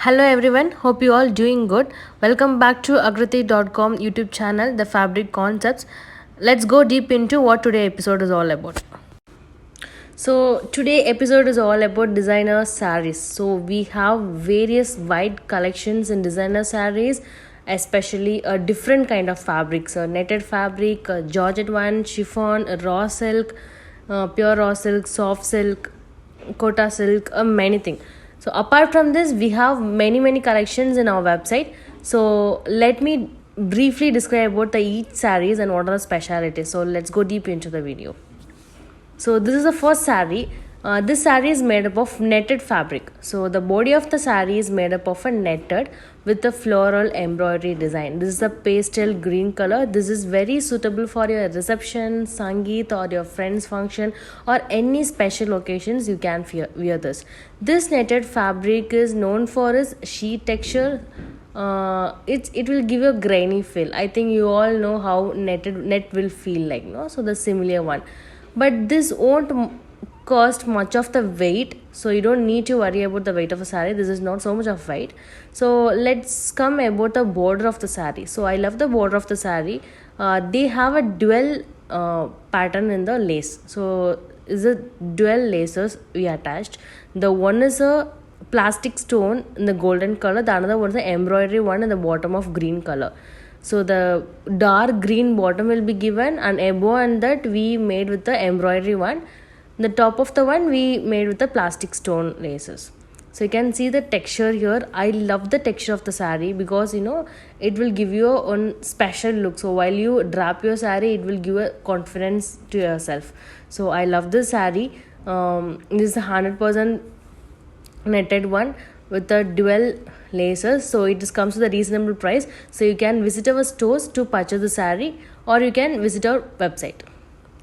Hello everyone, hope you all doing good. Welcome back to agrati.com YouTube channel, The Fabric Concepts. Let's go deep into what today episode is all about. So today episode is all about designer sarees. So we have various wide collections in designer sarees, especially a different kind of fabrics, a netted fabric, a georgette one, chiffon, a raw silk, pure raw silk, soft silk, kota silk, many things. So apart from this, we have many collections in our website. So let me briefly describe about the each sarees and what are the specialities. So let's go deep into the video. So this is the first saree. This saree is made up of netted fabric. So the body of the saree is made up of a netted with a floral embroidery design. This is a pastel green color. This is very suitable for your reception, sangeet, or your friend's function, or any special occasions. You can wear this. This netted fabric is known for its sheet texture. It will give you a grainy feel. I think you all know how net will feel like, no? So the similar one, but this won't cost much of the weight, so you don't need to worry about the weight of a saree. This is not so much of weight. So let's come about the border of the saree. So I love the border of the saree. They have a dual pattern in the lace. So is a dual laces we attached. The one is a plastic stone in the golden color, the another one is the embroidery one in the bottom of green color. So the dark green bottom will be given, and above and that we made with the embroidery one. The top of the one we made with the plastic stone laces. So you can see the texture here. I love the texture of the saree because it will give you a special look. So while you drape your saree, it will give a confidence to yourself. So I love this saree. This is 100% netted one with the dual laces, so it just comes with a reasonable price. So you can visit our stores to purchase the saree, or you can visit our website.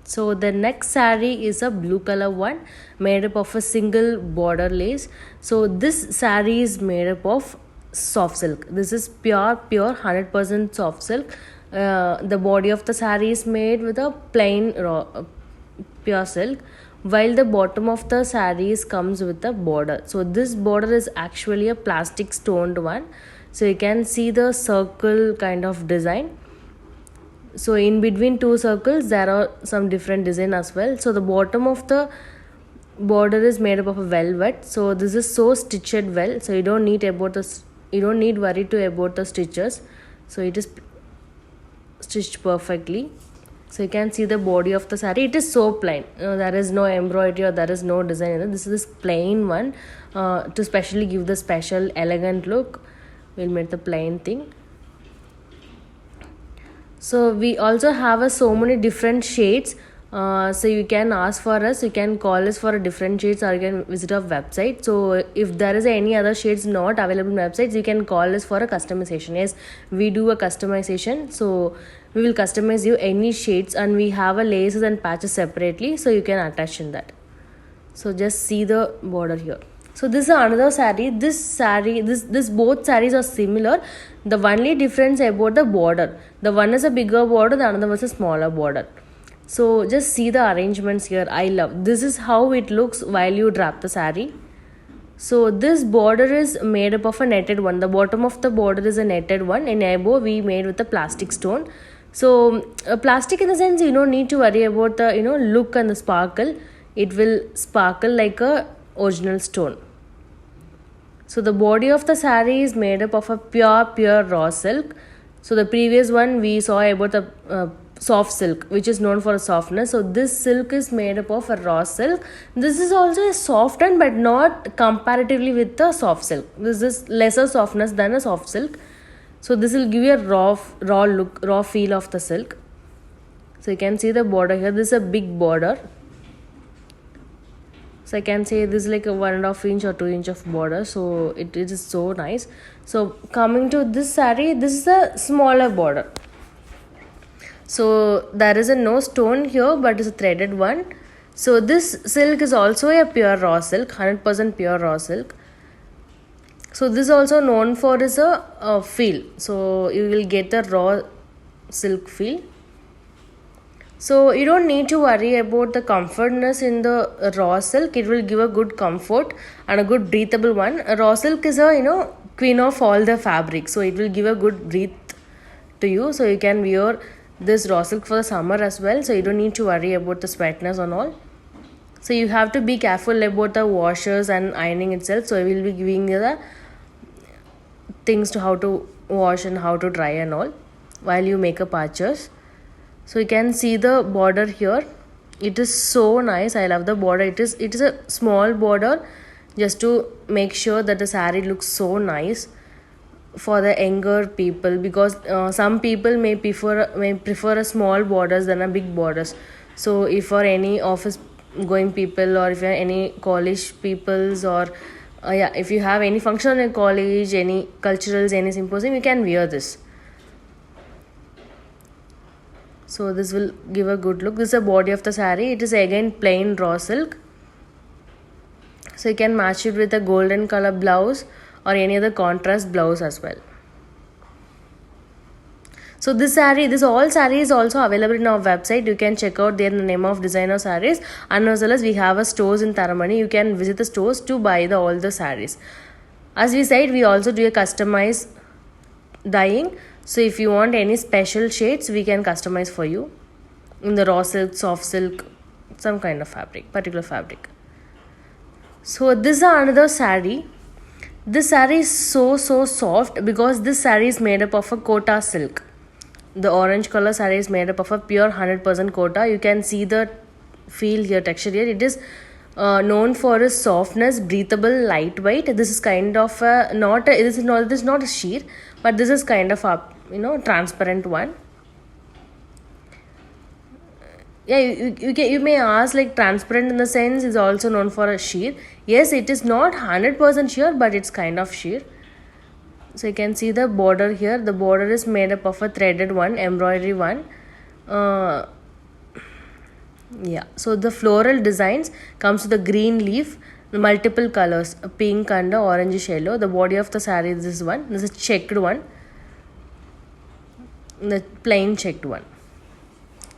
So the next saree is a blue color one made up of a single border lace. So this saree is made up of soft silk. This is pure 100% soft silk. The body of the saree is made with a plain pure silk, while the bottom of the sarees comes with a border. So this border is actually a plastic stoned one. So you can see the circle kind of design. So in between two circles there are some different design as well. So the bottom of the border is made up of a velvet. So this is so stitched well, so you don't need worry to about the stitches. So it is stitched perfectly. So you can see the body of the saree. It is so plain. There is no embroidery or there is no design in it. This is this plain one to specially give the special elegant look. We'll make the plain thing. So we also have so many different shades. So you can ask for us, you can call us for a different shades, or you can visit our website. So if there is any other shades not available in websites, you can call us for a customization. Yes, we do a customization. So we will customize you any shades, and we have a laces and patches separately, so you can attach in that. So just see the border here. So this is another saree. This both sarees are similar. The only difference about the border. The one is a bigger border, the another was a smaller border. So just see the arrangements here. I love this is how it looks while you drape the saree. So this border is made up of a netted one. The bottom of the border is a netted one, and above we made with a plastic stone. So plastic in the sense you don't need to worry about the look and the sparkle. It will sparkle like a original stone. So the body of the saree is made up of a pure raw silk. So the previous one we saw about the soft silk, which is known for softness. So this silk is made up of a raw silk. This is also a soft one, but not comparatively with the soft silk. This is lesser softness than a soft silk. So this will give you a raw look, raw feel of the silk. So you can see the border here. This is a big border. So I can say this is like a 1.5 inch or 2 inch of border. So it is so nice. So coming to this saree, this is a smaller border. So there is no stone here, but it's a threaded one. So this silk is also a pure raw silk, 100% pure raw silk. So this is also known for is a feel. So you will get the raw silk feel. So you don't need to worry about the comfortness in the raw silk. It will give a good comfort and a good breathable one. Raw silk is a queen of all the fabric, so it will give a good breath to you. So you can wear this raw silk for the summer as well, so you don't need to worry about the sweatness and all. So you have to be careful about the washers and ironing itself, so I will be giving you the things to how to wash and how to dry and all while you make a purchase. So you can see the border here, it is so nice. I love the border. It is a small border just to make sure that the saree looks so nice for the younger people, because some people may prefer a small borders than a big borders. So if for any office going people, or if you're any college peoples, or yeah, if you have any function in college, any culturals, any symposium, you can wear this. So this will give a good look. This is the body of the saree. It is again plain raw silk, so you can match it with a golden color blouse or any other contrast blouse as well. So this all saree is also available in our website. You can check out there the name of Designer Sarees, and as well as we have a stores in Taramani. You can visit the stores to buy all the sarees. As we said, we also do a customized dyeing. So if you want any special shades, we can customize for you in the raw silk, soft silk, some kind of fabric, particular fabric. So this is another saree. This saree is so soft, because this saree is made up of a kota silk. The orange color saree is made up of a pure 100% kota. You can see the feel here, texture here. It is known for its softness, breathable, lightweight. This is kind of it is not a sheer, but this is kind of a transparent one. Yeah, you may ask, like, transparent in the sense is also known for a sheer. Yes, it is not 100% sheer, but it's kind of sheer. So you can see the border here. The border is made up of a threaded one, embroidery one. Yeah, so the floral designs comes with the green leaf, multiple colors, pink and orange yellow. The body of the saree is this one. This is a checked one, the plain checked one.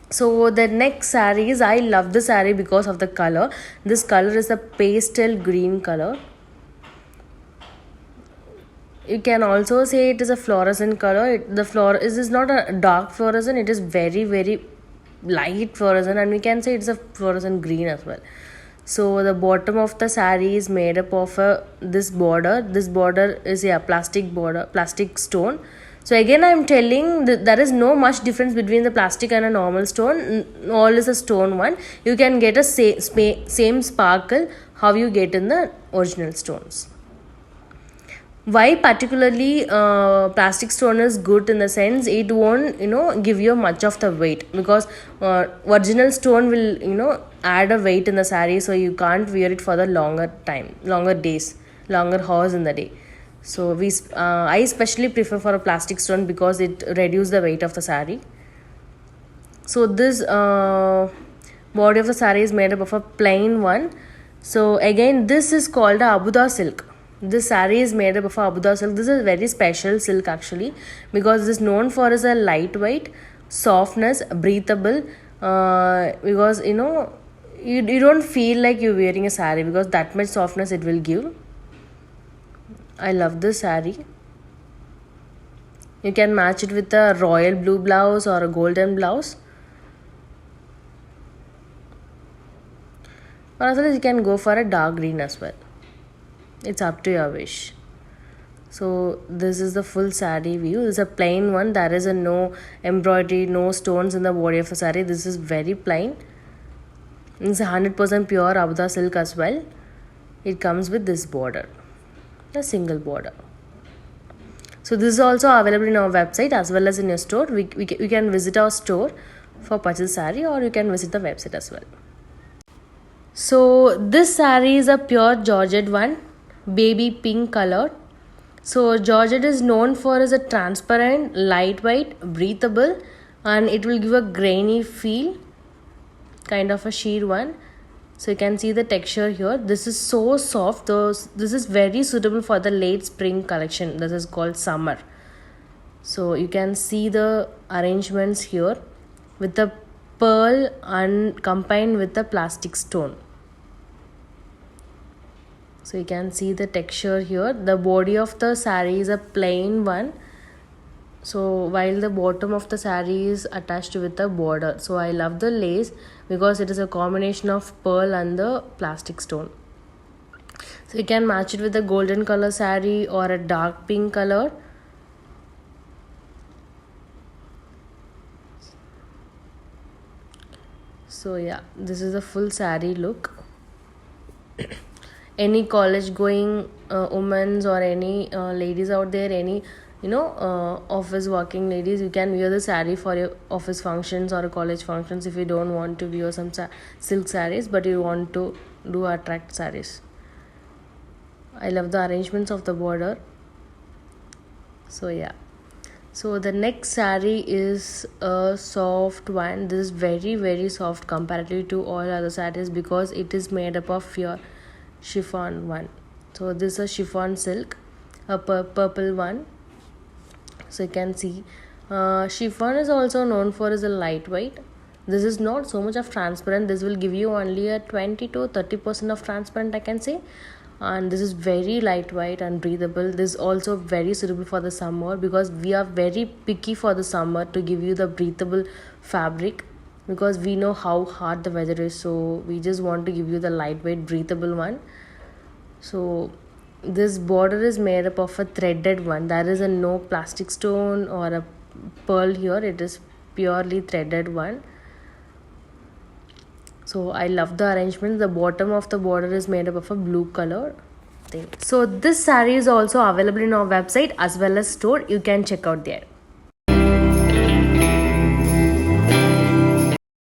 So the next saree is, I love the saree because of the color. This color is a pastel green color. You can also say it is a fluorescent color. This is not a dark fluorescent. It is very light fluorescent, and we can say it's a fluorescent green as well. So the bottom of the saree is made up of this border. This border is a plastic stone. So again, I am telling that there is no much difference between the plastic and a normal stone. All is a stone one. You can get a same sparkle how you get in the original stones. Why particularly plastic stone is good in the sense it won't give you much of the weight, because original stone will add a weight in the saree, so you can't wear it for the longer days, longer hours in the day. So I especially prefer for a plastic stone because it reduces the weight of the saree. So this body of the saree is made up of a plain one. So again, this is called a Abuda silk. This saree is made up of Abuda silk. This is a very special silk actually, because it is known for its a lightweight, softness, breathable. Because you don't feel like you're wearing a saree, because that much softness it will give. I love this saree. You can match it with a royal blue blouse or a golden blouse. Or as well as you can go for a dark green as well. It's up to your wish. So this is the full saree view. This is a plain one. There is no embroidery, no stones in the body of the saree. This is very plain. It's 100% pure Abuda silk as well. It comes with this border, a single border. So this is also available in our website as well as in your store. You can visit our store for purchase saree, or you can visit the website as well. So this saree is a pure Georgette one, baby pink color. So Georgette is known for as a transparent, lightweight, breathable, and it will give a grainy feel, kind of a sheer one. So you can see the texture here. This is so soft. This is very suitable for the late spring collection. This is called summer. So you can see the arrangements here with the pearl and combined with the plastic stone. So you can see the texture here. The body of the saree is a plain one, so while the bottom of the saree is attached with a border. So I love the lace because it is a combination of pearl and the plastic stone. So you can match it with a golden color saree or a dark pink color. So yeah, this is a full saree look. Any college going women's or any ladies out there, any office working ladies, you can wear the saree for your office functions or college functions if you don't want to wear some silk sarees but you want to do attract sarees. I love the arrangements of the border. So yeah, so the next saree is a soft one. This is very soft comparatively to all other sarees because it is made up of pure chiffon one. So this is a chiffon silk, a purple one. So you can see chiffon is also known for as a lightweight. This is not so much of transparent. This will give you only a 20 to 30% of transparent, I can say. And this is very lightweight and breathable. This is also very suitable for the summer because we are very picky for the summer to give you the breathable fabric because we know how hard the weather is, so we just want to give you the lightweight breathable one. So this border is made up of a threaded one. There is a no plastic stone or a pearl here. It is purely threaded one. So I love the arrangement. The bottom of the border is made up of a blue color thing. So this saree is also available in our website as well as store. You can check out there.